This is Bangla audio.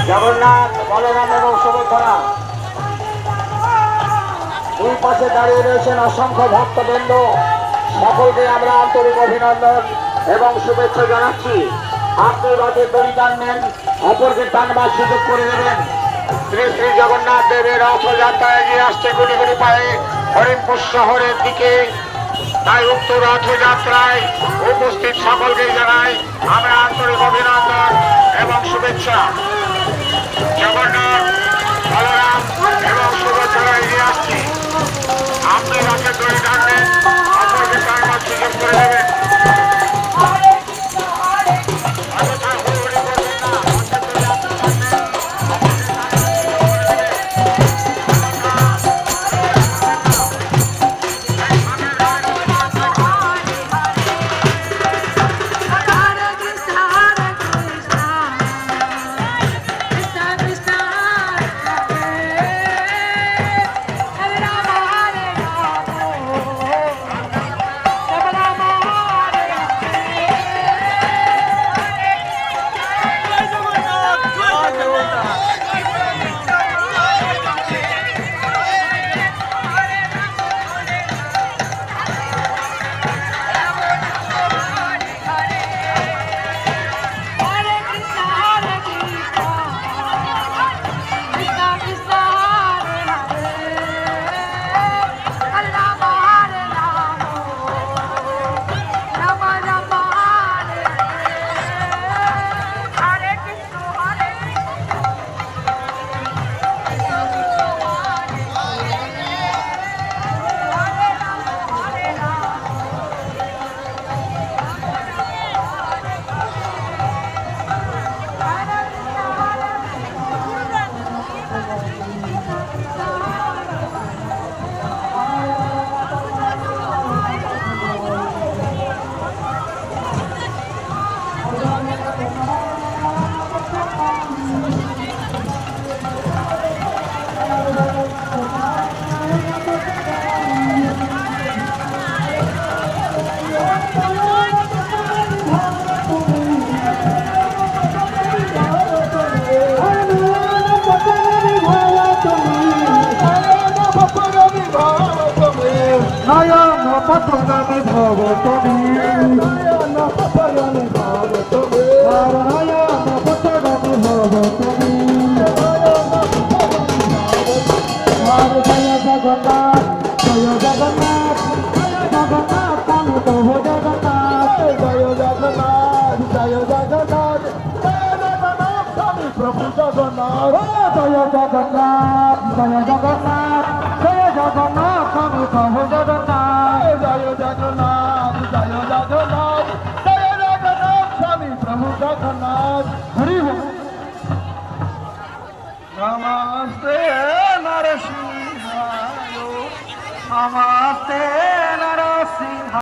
জগন্নাথ বলরাম এবং সুভদ্রা দুই পাশে দাঁড়িয়ে রয়েছেন অসংখ্য ভক্তবৃন্দ। সকলকে আমরা আন্তরিক অভিনন্দন এবং শুভেচ্ছা জানাচ্ছি। আপনি রথের দড়ি টানবেন, অপরকে টানবার সুযোগ করে দেবেন। শ্রী শ্রী জগন্নাথ দেবের রথযাত্রা এগিয়ে আসছে গুলি গুলি পায়ে হরিণপুর শহরের দিকে। তাই উক্ত রথযাত্রায় উপস্থিত সকলকে জানাই আমরা আন্তরিক অভিনন্দন এবং শুভেচ্ছা। জগন্নাথ বলরাম এবং সুভদ্রা এগিয়ে আসছে। আপনি রথের দড়ি টানবেন, অপরকে টানবার সুযোগ করে দেবেন। নয়ন পথগামী ভব তুমি, নয়ন পথগামী ভব তুমি, নয়ন পথগামী ভব তুমি। জয় জগন্নাথ, জয় জগন্নাথ, জগন্নাথ আমি প্রভু জগন্নাথ। জয় জগন্নাথ, জয় জগন্নাথ, জয় জগন্নাথ আমি প্রভু জগন্নাথ। জয় জগন্নাথ, জয় জগন্নাথ, জয় জগন্নাথ আমি প্রভু জগন্নাথ। জয় জগন্নাথ, জয় জগন্নাথ, জয় জগন্নাথ স্বামী প্রভু জগন্নাথ। হরি বল। নমস্তে নরসিংহায়, নমস্তে নরসিংহ।